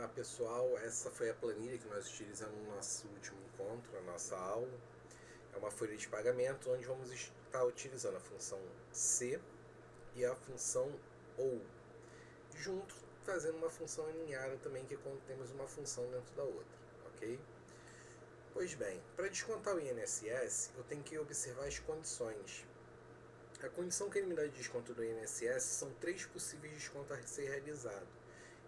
Olá pessoal, essa foi a planilha que nós utilizamos no nosso último encontro, na nossa aula. É uma folha de pagamento onde vamos estar utilizando a função C e a função OU, junto fazendo uma função alinhada também, que é quando temos uma função dentro da outra, ok? Pois bem, para descontar o INSS, eu tenho que observar as condições. A condição que ele me dá de desconto do INSS são 3 possíveis descontos a ser realizado.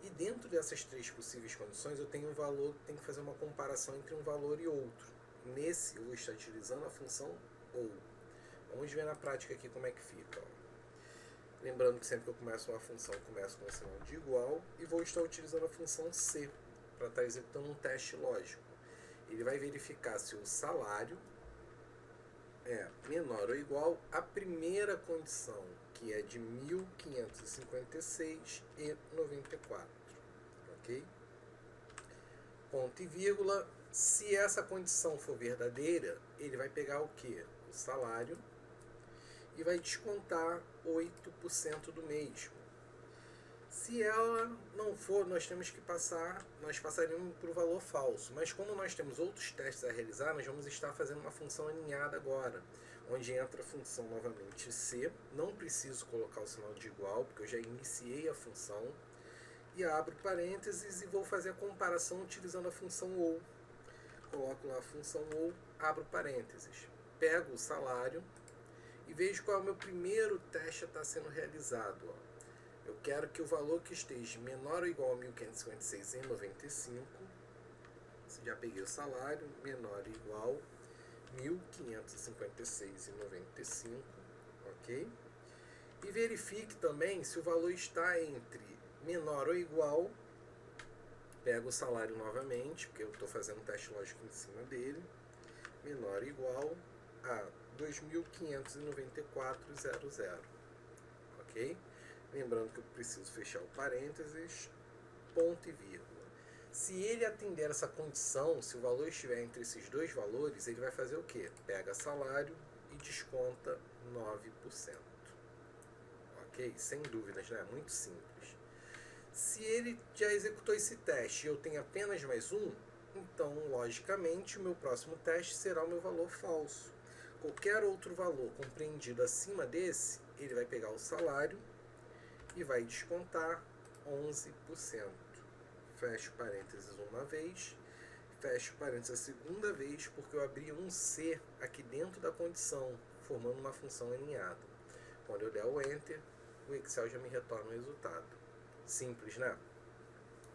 E dentro dessas 3 possíveis condições eu tenho um valor, tenho que fazer uma comparação entre um valor e outro. Nesse eu vou estar utilizando a função OU. Vamos ver na prática aqui como é que fica. Lembrando que sempre que eu começo uma função, eu começo com o sinal de igual e vou estar utilizando a função C para estar executando um teste lógico. Ele vai verificar se o salário é menor ou igual à primeira condição, que é de 1.556,94, ok? Ponto e vírgula. Se essa condição for verdadeira, ele vai pegar o que? O salário e vai descontar 8% do mesmo. Se ela não for, nós temos que nós passaremos para o valor falso. Mas como nós temos outros testes a realizar, nós vamos estar fazendo uma função alinhada agora, onde entra a função novamente C. Não preciso colocar o sinal de igual, porque eu já iniciei a função. E abro parênteses e vou fazer a comparação utilizando a função OU. Coloco lá a função OU, abro parênteses. Pego o salário e vejo qual é o meu primeiro teste a estar sendo realizado. Eu quero que o valor que esteja menor ou igual a 1.556,95, já peguei o salário, menor ou igual a 1.556,95, ok? E verifique também se o valor está entre menor ou igual, pego o salário novamente, porque eu estou fazendo um teste lógico em cima dele, menor ou igual a 2.594,00, ok? Lembrando que eu preciso fechar o parênteses, ponto e vírgula. Se ele atender essa condição, se o valor estiver entre esses dois valores, ele vai fazer o quê? Pega salário e desconta 9%. Ok? Sem dúvidas, né? Muito simples. Se ele já executou esse teste e eu tenho apenas mais um, então, logicamente, o meu próximo teste será o meu valor falso. Qualquer outro valor compreendido acima desse, ele vai pegar o salário e vai descontar 11%. Fecho parênteses uma vez, fecho parênteses a segunda vez, porque eu abri um C aqui dentro da condição, formando uma função alinhada. Quando eu der o Enter, o Excel já me retorna o resultado. Simples, né?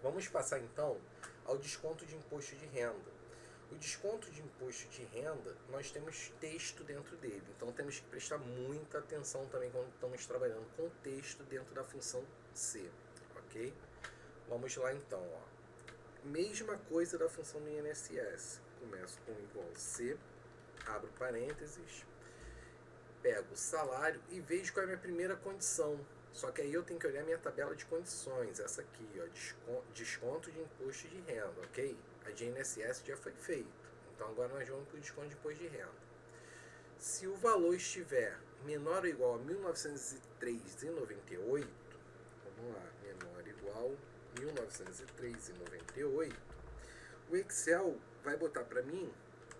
Vamos passar então ao desconto de imposto de renda. O desconto de imposto de renda, nós temos texto dentro dele, então temos que prestar muita atenção também quando estamos trabalhando com texto dentro da função C, ok? Vamos lá então, ó. Mesma coisa da função do INSS, começo com igual C, abro parênteses, pego o salário e vejo qual é a minha primeira condição. Só que aí eu tenho que olhar minha tabela de condições, essa aqui, ó, desconto de imposto de renda, ok? A de INSS já foi feita, então agora nós vamos para o desconto de imposto de renda. Se o valor estiver menor ou igual a 1.903,98, vamos lá, menor ou igual a 1.903,98, o Excel vai botar para mim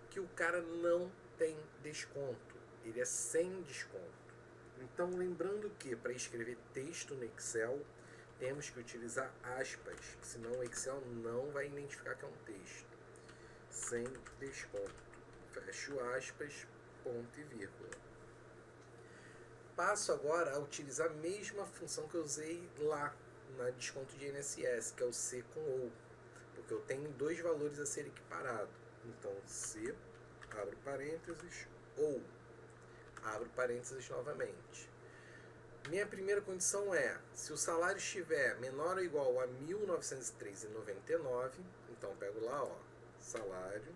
que o cara não tem desconto, ele é sem desconto. Então, lembrando que para escrever texto no Excel, temos que utilizar aspas, senão o Excel não vai identificar que é um texto. Sem desconto. Fecho aspas, ponto e vírgula. Passo agora a utilizar a mesma função que eu usei lá na desconto de INSS, que é o C com OU, porque eu tenho dois valores a ser equiparados. Então, C, abro parênteses, OU. Abro parênteses novamente. Minha primeira condição é, se o salário estiver menor ou igual a 1.903,99, então eu pego lá, ó, salário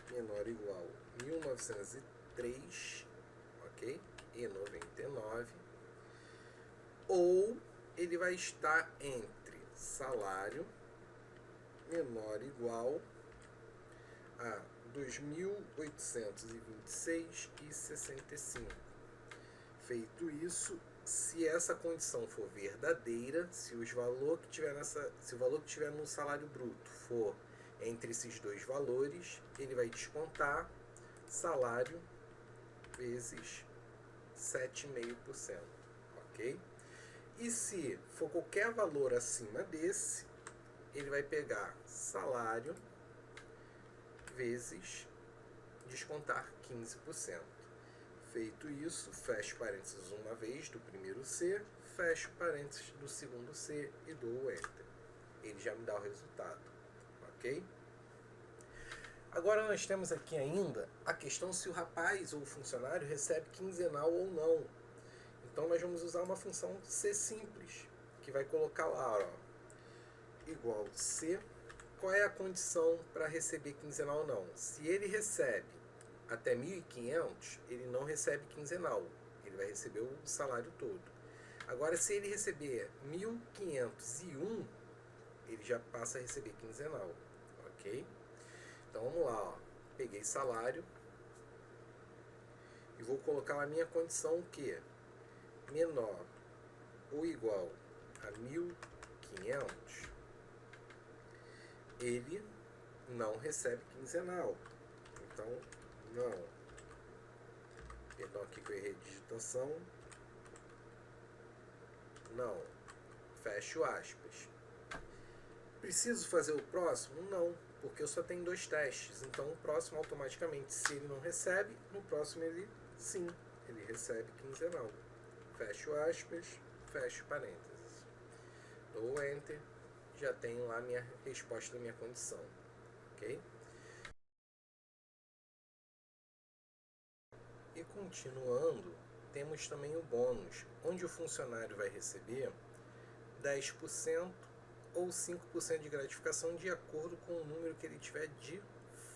menor ou igual a 1.903, ok? E 99, ou ele vai estar entre salário menor ou igual a 2.826,65. Feito isso, se essa condição for verdadeira, se o valor que tiver no salário bruto for entre esses dois valores, ele vai descontar salário vezes 7,5%, ok? E se for qualquer valor acima desse, ele vai pegar salário vezes descontar 15%. Feito isso, fecho parênteses uma vez do primeiro C, fecho parênteses do segundo C e dou o Enter. Ele já me dá o resultado, ok? Agora nós temos aqui ainda a questão se o rapaz ou o funcionário recebe quinzenal ou não. Então nós vamos usar uma função C simples, que vai colocar lá, ó, igual C. Qual é a condição para receber quinzenal ou não? Se ele recebe até 1.500, ele não recebe quinzenal, ele vai receber o salário todo. Agora, se ele receber 1.501, ele já passa a receber quinzenal, ok? Então vamos lá, ó. Peguei salário e vou colocar a minha condição que menor ou igual a 1.500, ele não recebe quinzenal. Então, não. Perdão aqui que eu errei a digitação. Não. Fecho aspas. Preciso fazer o próximo? Não, porque eu só tenho 2 testes. Então, o próximo automaticamente, se ele não recebe, no próximo ele sim, ele recebe quinzenal. Fecho aspas, fecho parênteses. Dou Enter, já tenho lá a minha resposta da minha condição. Ok? E continuando, temos também o bônus, onde o funcionário vai receber 10% ou 5% de gratificação de acordo com o número que ele tiver de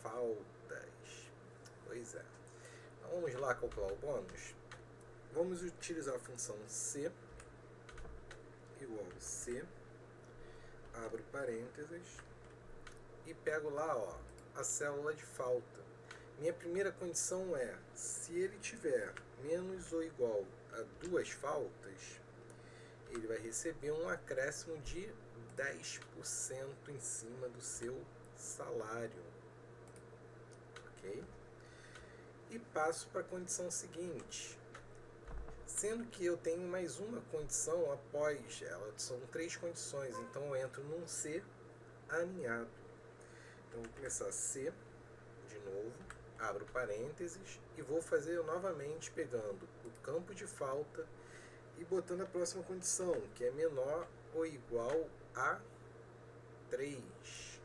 faltas. Pois é. Então vamos lá calcular o bônus. Vamos utilizar a função C igual C, abro parênteses e pego lá, ó, a célula de falta. Minha primeira condição é, se ele tiver menos ou igual a 2 faltas, ele vai receber um acréscimo de 10% em cima do seu salário. Ok? E passo para a condição seguinte. Sendo que eu tenho mais uma condição após ela, são 3 condições, então eu entro num C alinhado. Então vou começar C de novo, abro parênteses e vou fazer novamente pegando o campo de falta e botando a próxima condição, que é menor ou igual a 3.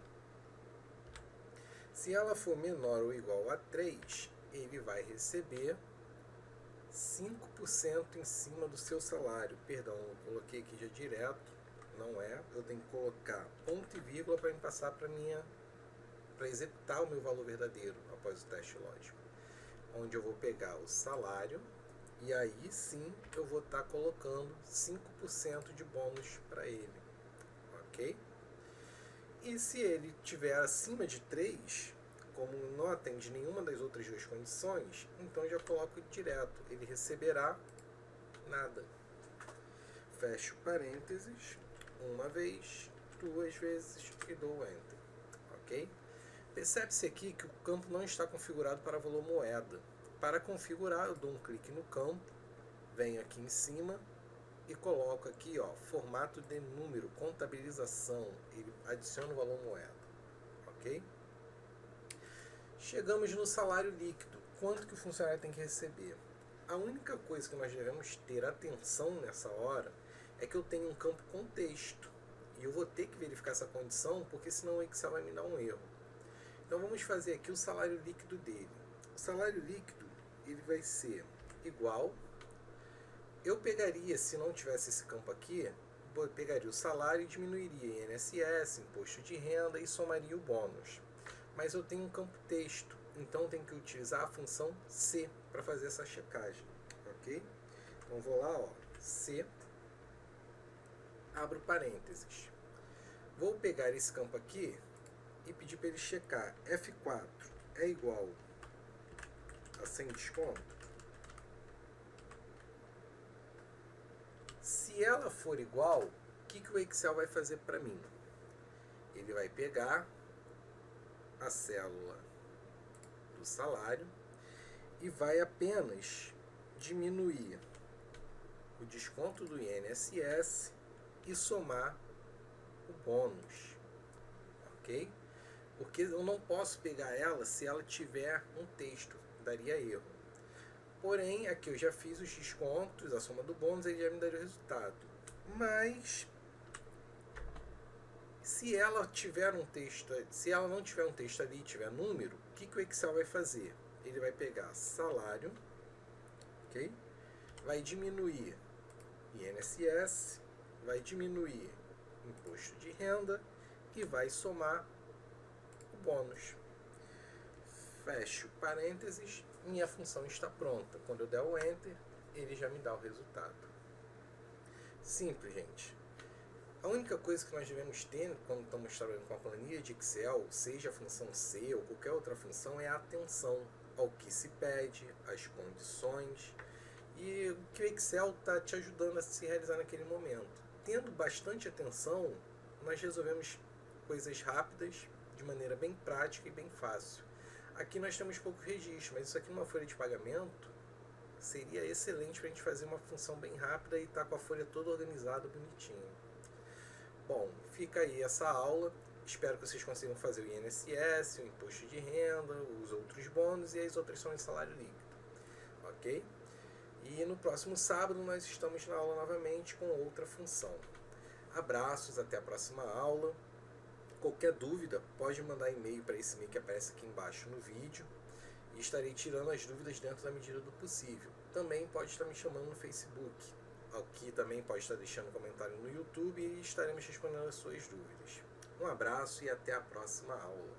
Se ela for menor ou igual a 3, ele vai receber 5% em cima do seu salário. Perdão, eu coloquei aqui já direto, não é. Eu tenho que colocar ponto e vírgula para me passar para executar o meu valor verdadeiro após o teste lógico. Onde eu vou pegar o salário e aí sim eu vou estar colocando 5% de bônus para ele. Ok? E se ele tiver acima de 3, como não atende nenhuma das outras 2 condições, então já coloco direto, ele receberá nada. Fecho parênteses, uma vez, 2 vezes e dou Enter. Ok? Percebe-se aqui que o campo não está configurado para valor moeda. Para configurar, eu dou um clique no campo, venho aqui em cima e coloco aqui, ó, formato de número, contabilização, ele adiciona o valor moeda. Ok? Chegamos no salário líquido. Quanto que o funcionário tem que receber? A única coisa que nós devemos ter atenção nessa hora é que eu tenho um campo contexto. E eu vou ter que verificar essa condição, porque senão o Excel vai me dar um erro. Então vamos fazer aqui o salário líquido dele. O salário líquido, ele vai ser igual. Eu pegaria, se não tivesse esse campo aqui, eu pegaria o salário e diminuiria INSS, imposto de renda e somaria o bônus. Mas eu tenho um campo texto, então tenho que utilizar a função C para fazer essa checagem, ok? Então vou lá, ó, C, abro parênteses. Vou pegar esse campo aqui e pedir para ele checar F4 é igual a sem desconto. Se ela for igual, o que o Excel vai fazer para mim? Ele vai pegar a célula do salário e vai apenas diminuir o desconto do INSS e somar o bônus, ok? Porque eu não posso pegar ela se ela tiver um texto, daria erro. Porém, aqui eu já fiz os descontos, a soma do bônus, ele já me daria o resultado. Mas se ela tiver um texto, se ela não tiver um texto ali e tiver número, o que o Excel vai fazer? Ele vai pegar salário, ok? Vai diminuir INSS, vai diminuir imposto de renda e vai somar o bônus. Fecho parênteses, minha função está pronta. Quando eu der o Enter, ele já me dá o resultado. Simples, gente. A única coisa que nós devemos ter quando estamos trabalhando com a planilha de Excel, seja a função C ou qualquer outra função, é a atenção ao que se pede, às condições e o que o Excel está te ajudando a se realizar naquele momento. Tendo bastante atenção, nós resolvemos coisas rápidas, de maneira bem prática e bem fácil. Aqui nós temos pouco registro, mas isso aqui numa folha de pagamento seria excelente para a gente fazer uma função bem rápida e estar com a folha toda organizada, bonitinho. Bom, fica aí essa aula. Espero que vocês consigam fazer o INSS, o imposto de renda, os outros bônus e as outras são de salário líquido. Ok? E no próximo sábado nós estamos na aula novamente com outra função. Abraços, até a próxima aula. Qualquer dúvida, pode mandar e-mail para esse e-mail que aparece aqui embaixo no vídeo e estarei tirando as dúvidas dentro da medida do possível. Também pode estar me chamando no Facebook. Aqui também pode estar deixando comentário no YouTube e estaremos respondendo as suas dúvidas. Um abraço e até a próxima aula.